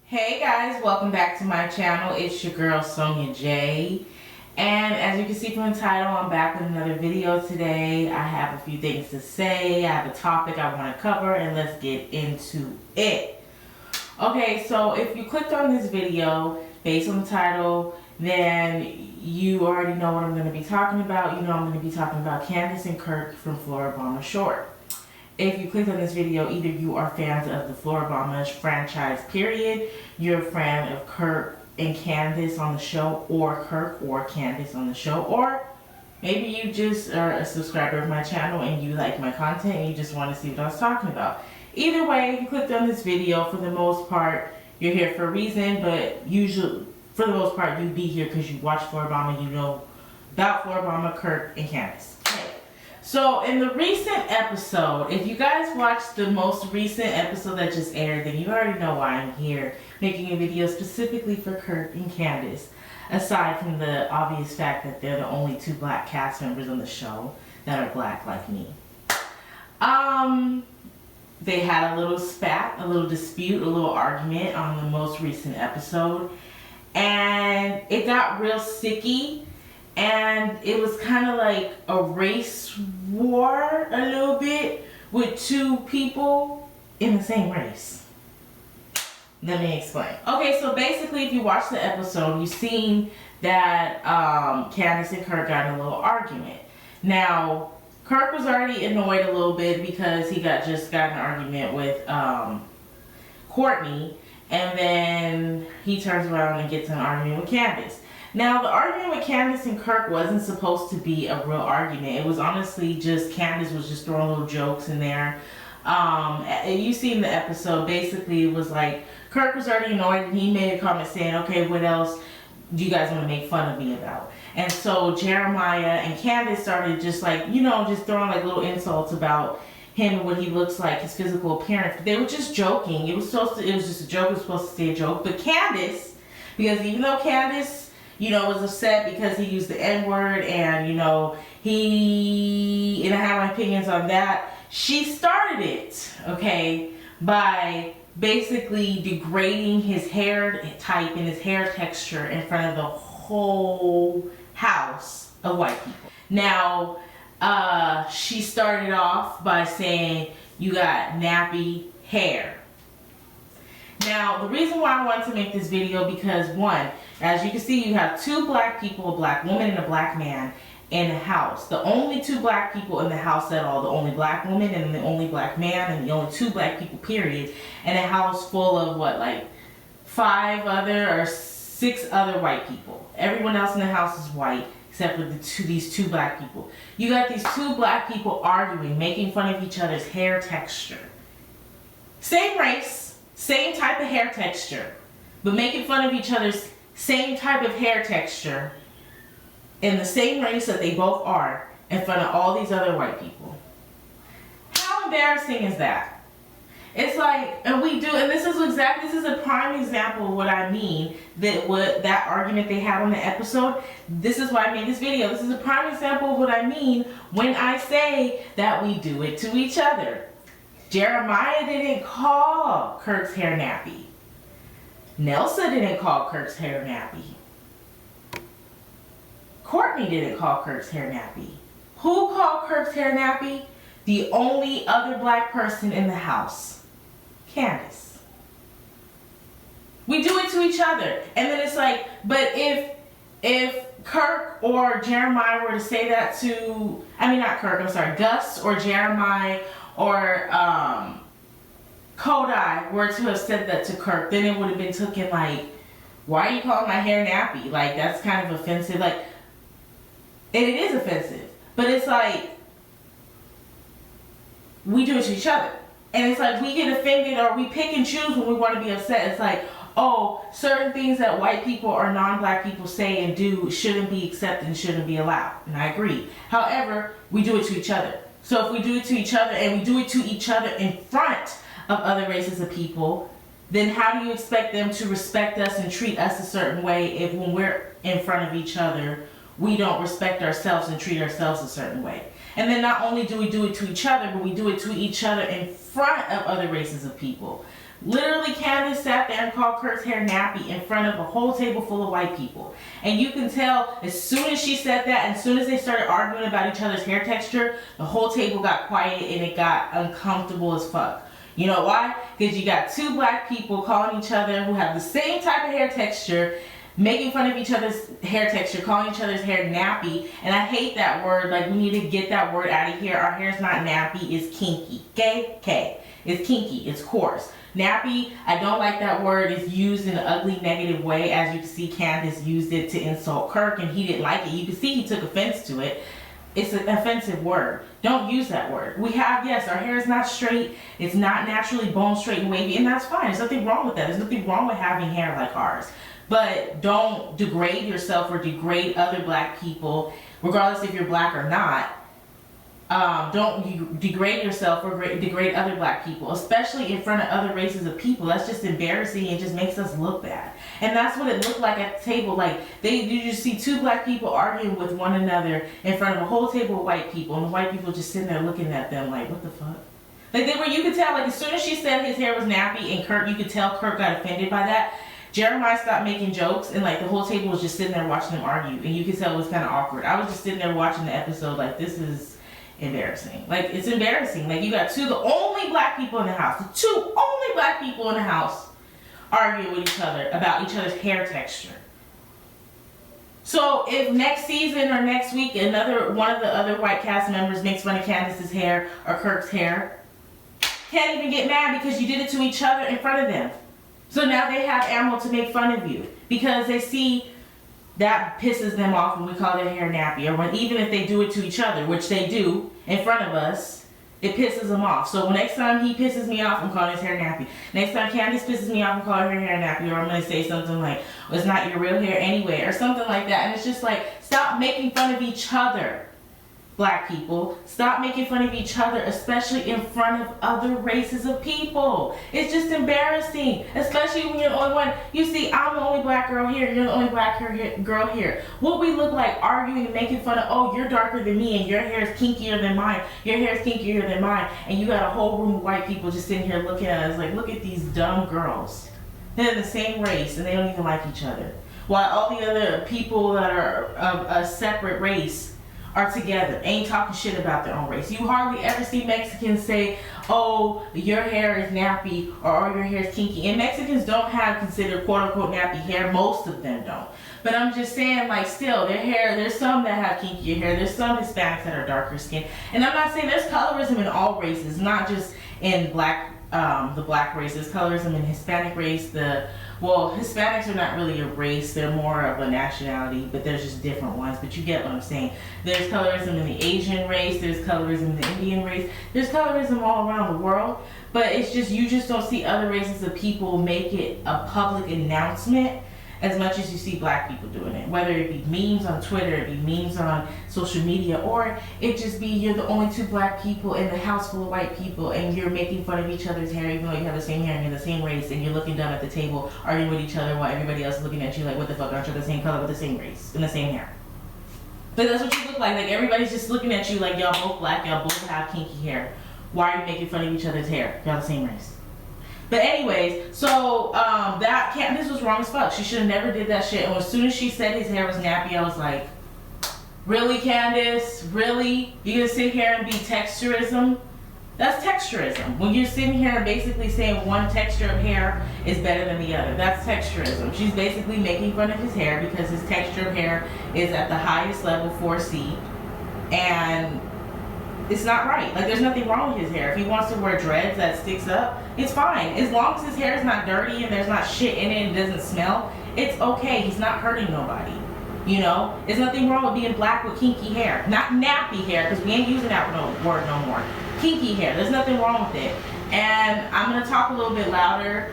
Hey guys, welcome back to my channel. It's your girl Sonja J. And as you can see from the title, I'm back with another video today. I have a few things to say. I have a topic I want to cover, and let's get into it. Okay, so if you clicked on this video based on the title, then you already know what I'm going to be talking about. You know I'm going to be talking about Candace and Kirk from FLORIBAMA Short. If you clicked on this video, either you are fans of the FLORIBAMA franchise, period, you're a fan of Kirk and Candace on the show, or Kirk or Candace on the show, or maybe you just are a subscriber of my channel and you like my content and you just want to see what I was talking about. Either way, if you clicked on this video, for the most part, you're here for a reason, but usually, for the most part, you'd be here because you watch FLORIBAMA, you know about FLORIBAMA, Kirk, and Candace. So in the recent episode, if you guys watched the most recent episode that just aired, then you already know why I'm here making a video specifically for Kirk and Candace. Aside from the obvious fact that they're the only two black cast members on the show that are black like me. They had a little spat, a little dispute, a little argument on the most recent episode. And it got real sticky. And it was kind of like a race war a little bit with two people in the same race. Let me explain. Okay, so basically if you watch the episode, you've seen that Candace and Kirk got in a little argument. Now, Kirk was already annoyed a little bit because he just got in an argument with Courtney. And then he turns around and gets in an argument with Candace. Now, the argument with Candace and Kirk wasn't supposed to be a real argument. It was honestly just, Candace was just throwing little jokes in there. You seen the episode, basically it was like, Kirk was already annoyed and he made a comment saying, okay, what else do you guys want to make fun of me about? And so Jeremiah and Candace started just like, you know, just throwing like little insults about him and what he looks like, his physical appearance. They were just joking. It was just a joke. It was supposed to stay a joke. But Candace, because even though Candace, you know, was upset because he used the N-word and, you know, and I have my opinions on that, she started it, okay, by basically degrading his hair type and his hair texture in front of the whole house of white people. Now, she started off by saying, you got nappy hair. Now, the reason why I wanted to make this video, because one, as you can see, you have two black people, a black woman and a black man in the house. The only two black people in the house at all, the only black woman and the only black man and the only two black people, period, in a house full of what, like 5 other or 6 other white people. Everyone else in the house is white except for these two black people. You got these two black people arguing, making fun of each other's hair texture. Same race, same type of hair texture, but making fun of each other's same type of hair texture in the same race that they both are in front of all these other white people. How embarrassing is that? It's like, and this is a prime example of what I mean, that argument they had on the episode. This is why I made this video. This is a prime example of what I mean when I say that we do it to each other. Jeremiah didn't call Kirk's hair nappy. Nelsa didn't call Kirk's hair nappy. Courtney didn't call Kirk's hair nappy. Who called Kirk's hair nappy? The only other black person in the house. Candace. We do it to each other. And then it's like, but if Kirk or Jeremiah were to say that to, Gus or Jeremiah or Kodai were to have said that to Kirk, then it would have been taken like, why are you calling my hair nappy? Like, that's kind of offensive. Like, and it is offensive. But it's like, we do it to each other. And it's like, we get offended or we pick and choose when we want to be upset. It's like, oh, certain things that white people or non-black people say and do shouldn't be accepted and shouldn't be allowed. And I agree. However, we do it to each other. So if we do it to each other and we do it to each other in front of other races of people, then how do you expect them to respect us and treat us a certain way if when we're in front of each other, we don't respect ourselves and treat ourselves a certain way? And then not only do we do it to each other, but we do it to each other in front of other races of people. Literally, Candace sat there and called Kirk's hair nappy in front of a whole table full of white people. And you can tell as soon as she said that, and as soon as they started arguing about each other's hair texture, the whole table got quiet and it got uncomfortable as fuck. You know why? Because you got two black people calling each other who have the same type of hair texture, making fun of each other's hair texture, calling each other's hair nappy. And I hate that word. Like, we need to get that word out of here. Our hair's not nappy, it's kinky. Okay? It's kinky, it's coarse. Nappy, I don't like that word. It's used in an ugly, negative way. As you can see, Candace used it to insult Kirk, and he didn't like it. You can see he took offense to it. It's an offensive word. Don't use that word. We have, yes, our hair is not straight. It's not naturally bone straight and wavy, and that's fine. There's nothing wrong with that. There's nothing wrong with having hair like ours. But don't degrade yourself or degrade other black people, regardless if you're black or not. Don't degrade yourself or degrade other black people, especially in front of other races of people. That's just embarrassing. It just makes us look bad. And that's what it looked like at the table. Like, you just see two black people arguing with one another in front of a whole table of white people, and the white people just sitting there looking at them like, what the fuck? Like, you could tell, like, as soon as she said his hair was nappy, and Kirk, you could tell Kirk got offended by that. Jeremiah stopped making jokes, and like the whole table was just sitting there watching them argue, and you could tell it was kind of awkward. I was just sitting there watching the episode like, this is embarrassing. Like, it's embarrassing. Like, you got the only black people in the house, the two only black people in the house arguing with each other about each other's hair texture. So if next season or next week one of the other white cast members makes fun of Candace's hair or Kirk's hair, can't even get mad because you did it to each other in front of them. So now they have ammo to make fun of you because they see that pisses them off when we call their hair nappy, or even if they do it to each other, which they do in front of us, it pisses them off. So next time he pisses me off, I'm calling his hair nappy. Next time Candace pisses me off, I'm calling her hair nappy, or I'm going to say something like, well, it's not your real hair anyway, or something like that. And it's just like, stop making fun of each other. Black people, stop making fun of each other, especially in front of other races of people. It's just embarrassing, especially when you're the only one. You see, I'm the only black girl here, you're the only black girl here. What we look like arguing and making fun of, oh, you're darker than me and your hair is kinkier than mine, your hair is kinkier than mine, and you got a whole room of white people just sitting here looking at us like, look at these dumb girls. They're the same race and they don't even like each other. While all the other people that are of a separate race are together, ain't talking shit about their own race. You hardly ever see Mexicans say, oh, your hair is nappy, or oh, your hair is kinky. And Mexicans don't have considered quote unquote nappy hair. Most of them don't. But I'm just saying, like, still, their hair, there's some that have kinkier hair. There's some Hispanics that are darker skin. And I'm not saying there's colorism in all races, not just in the black race. There's colorism in Hispanic race. Hispanics are not really a race, they're more of a nationality, but there's just different ones, but you get what I'm saying. There's colorism in the Asian race, there's colorism in the Indian race, there's colorism all around the world, but it's just, you just don't see other races of people make it a public announcement as much as you see black people doing it. Whether it be memes on Twitter, it be memes on social media, or it just be you're the only two black people in the house full of white people and you're making fun of each other's hair even though you have the same hair and you're the same race and you're looking down at the table arguing with each other while everybody else is looking at you like, what the fuck, aren't you the same color with the same race and the same hair? But that's what you look like everybody's just looking at you like y'all both black, y'all both have kinky hair. Why are you making fun of each other's hair? Y'all the same race. But anyways, so that Candace was wrong as fuck. She should have never did that shit. And as soon as she said his hair was nappy, I was like, really, Candace? Really? You gonna sit here and be texturism? That's texturism. When you're sitting here and basically saying one texture of hair is better than the other. That's texturism. She's basically making fun of his hair because his texture of hair is at the highest level 4C. And it's not right. Like, there's nothing wrong with his hair. If he wants to wear dreads that sticks up, it's fine. As long as his hair is not dirty and there's not shit in it and it doesn't smell, it's okay. He's not hurting nobody. You know? There's nothing wrong with being black with kinky hair. Not nappy hair, because we ain't using that word no more. Kinky hair. There's nothing wrong with it. And I'm going to talk a little bit louder.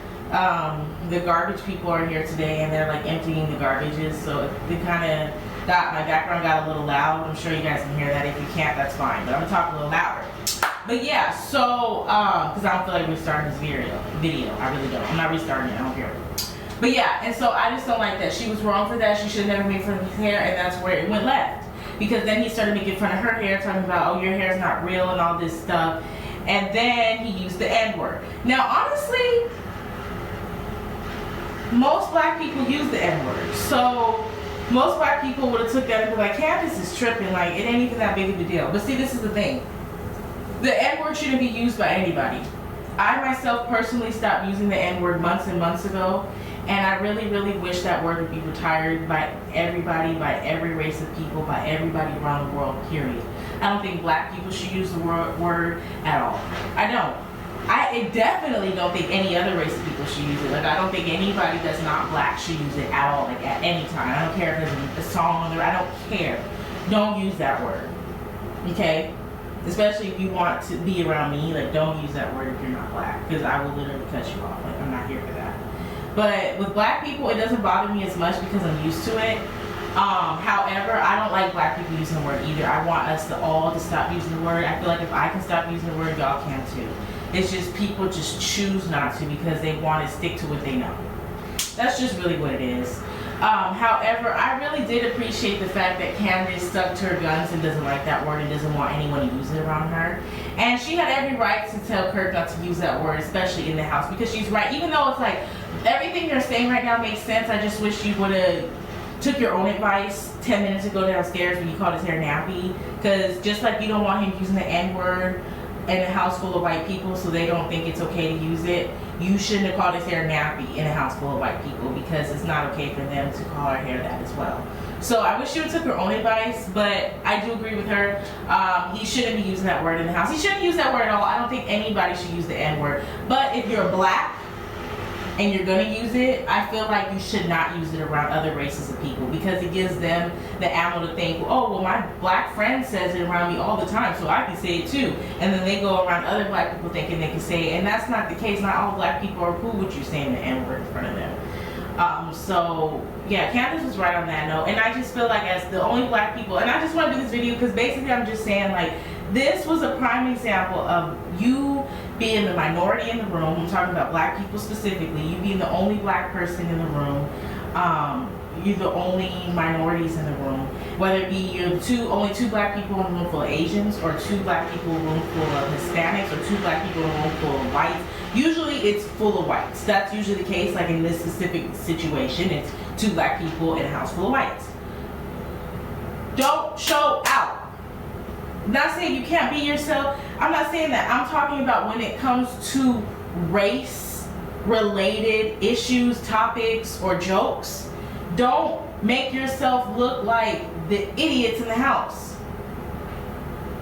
The garbage people are here today and they're like emptying the garbages, so they kind of my background got a little loud. I'm sure you guys can hear that. If you can't, that's fine. But I'm gonna talk a little louder. But yeah, so because I don't feel like restarting this video. I really don't. I'm not restarting it. I don't care. But yeah, and so I just don't like that. She was wrong for that. She should have never made fun of his hair, and that's where it went left. Because then he started making fun of her hair, talking about, oh, your hair's not real and all this stuff. And then he used the N-word. Now, honestly, most black people use the N-word. So most black people would have took that and be like, Candace is tripping, like it ain't even that big of a deal. But see, this is the thing. The N-word shouldn't be used by anybody. I myself personally stopped using the N-word months and months ago, and I really, really wish that word would be retired by everybody, by every race of people, by everybody around the world, period. I don't think black people should use the word at all. I don't. I definitely don't think any other race of people should use it. Like, I don't think anybody that's not black should use it at all, like at any time. I don't care if there's a song on there, I don't care. Don't use that word, okay? Especially if you want to be around me, like don't use that word if you're not black, because I will literally cut you off. Like, I'm not here for that. But with black people, it doesn't bother me as much because I'm used to it. However, I don't like black people using the word either. I want us to all to stop using the word. I feel like if I can stop using the word, y'all can too. It's just people just choose not to because they want to stick to what they know. That's just really what it is. However, I really did appreciate the fact that Candace stuck to her guns and doesn't like that word and doesn't want anyone to use it around her. And she had every right to tell Kirk not to use that word, especially in the house, because she's right. Even though it's like, everything you're saying right now makes sense, I just wish you would have took your own advice 10 minutes ago downstairs when you called his hair nappy. Because just like you don't want him using the N-word in a house full of white people so they don't think it's okay to use it, you shouldn't have called his hair nappy in a house full of white people, because it's not okay for them to call her hair that as well. So I wish she would have took her own advice, but I do agree with her. He shouldn't be using that word in the house. He shouldn't use that word at all. I don't think anybody should use the N-word. But if you're black and you're gonna use it, I feel like you should not use it around other races of people, because it gives them the ammo to think, oh, well, my black friend says it around me all the time, so I can say it too. And then they go around other black people thinking they can say it, and that's not the case. Not all black people are cool with you saying the N-word in front of them. So yeah, Candace was right on that note, and I just feel like as the only black people, and I just want to do this video because basically I'm just saying, like, this was a prime example of you being the minority in the room. I'm talking about black people specifically. You being the only black person in the room. You're the only minorities in the room. Whether it be you're only two black people in a room full of Asians, or two black people in a room full of Hispanics, or two black people in a room full of whites. Usually it's full of whites. That's usually the case. Like in this specific situation, it's two black people in a house full of whites. Don't show out. I'm not saying you can't be yourself. I'm not saying that. I'm talking about when it comes to race-related issues, topics, or jokes. Don't make yourself look like the idiots in the house.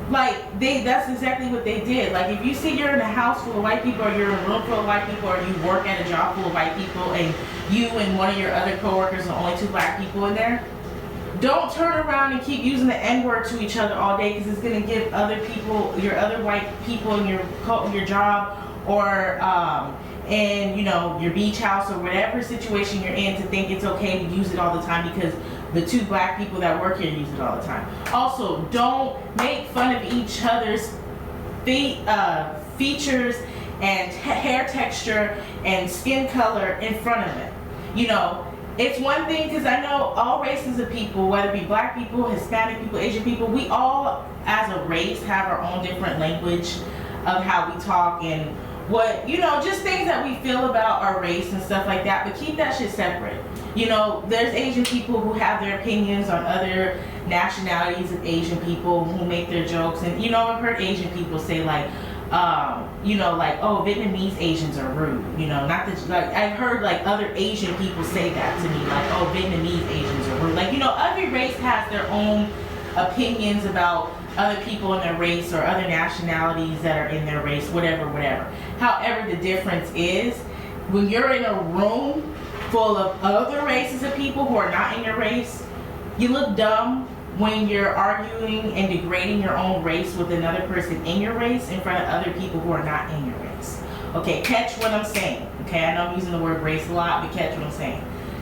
Like, that's exactly what they did. Like, if you see you're in a house full of white people, or you're in a room full of white people, or you work at a job full of white people, and you and one of your other coworkers are only two black people in there, don't turn around and keep using the N-word to each other all day, because it's going to give other people, your other white people in your job, or in, you know, your beach house, or whatever situation you're in, to think it's okay to use it all the time because the two black people that work here use it all the time. Also, don't make fun of each other's features and hair texture and skin color in front of them. You know, it's one thing, because I know all races of people, whether it be black people, Hispanic people, Asian people, we all as a race have our own different language of how we talk and what, you know, just things that we feel about our race and stuff like that, but keep that shit separate. You know, there's Asian people who have their opinions on other nationalities of Asian people who make their jokes, and, you know, I've heard Asian people say, like, you know, like, oh, Vietnamese Asians are rude, you know, not that, like, I've heard, like, other Asian people say that to me, like, oh, Vietnamese Asians are rude. Like, you know, every race has their own opinions about other people in their race, or other nationalities that are in their race, whatever. However, the difference is, when you're in a room full of other races of people who are not in your race, you look dumb when you're arguing and degrading your own race with another person in your race in front of other people who are not in your race. Okay, catch what I'm saying. Okay, I know I'm using the word race a lot, but catch what I'm saying.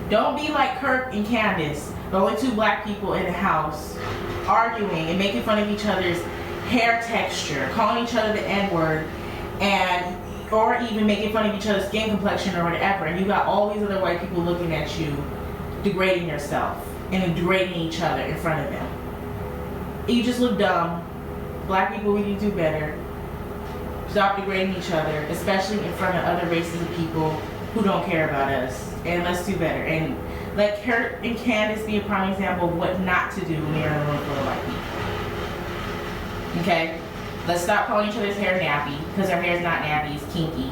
Don't be like Kirk and Candace, the only two black people in the house, arguing and making fun of each other's hair texture, calling each other the N-word, or even making fun of each other's skin complexion or whatever, and you got all these other white people looking at you, degrading yourself and degrading each other in front of them. You just look dumb. Black people, we need to do better. Stop degrading each other, especially in front of other races of people who don't care about us. and let's do better. And let Kirk and Candace be a prime example of what not to do when you're in a room full of white people. Okay? Let's stop calling each other's hair nappy, because our hair is not nappy, it's kinky.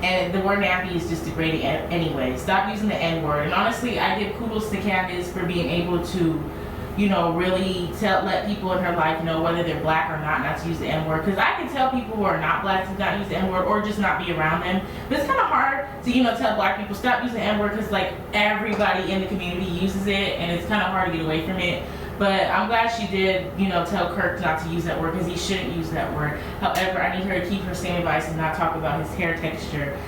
And the word nappy is just degrading anyway. Stop using the N-word. And honestly, I give kudos to Candace for being able to, you know, really let people in her life know whether they're black or not to use the N-word. Because I can tell people who are not black to not use the N-word or just not be around them. But it's kind of hard to, you know, tell black people stop using the N-word because, like, everybody in the community uses it, and it's kind of hard to get away from it. But I'm glad she did, you know, tell Kirk not to use that word because he shouldn't use that word. However, I need her to keep her same advice and not talk about his hair texture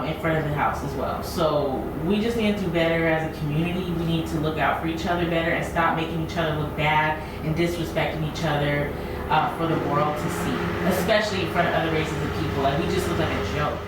in front of the house as well. So we just need to do better as a community. We need to look out for each other better and stop making each other look bad and disrespecting each other for the world to see, especially in front of other races of people. Like, we just look like a joke.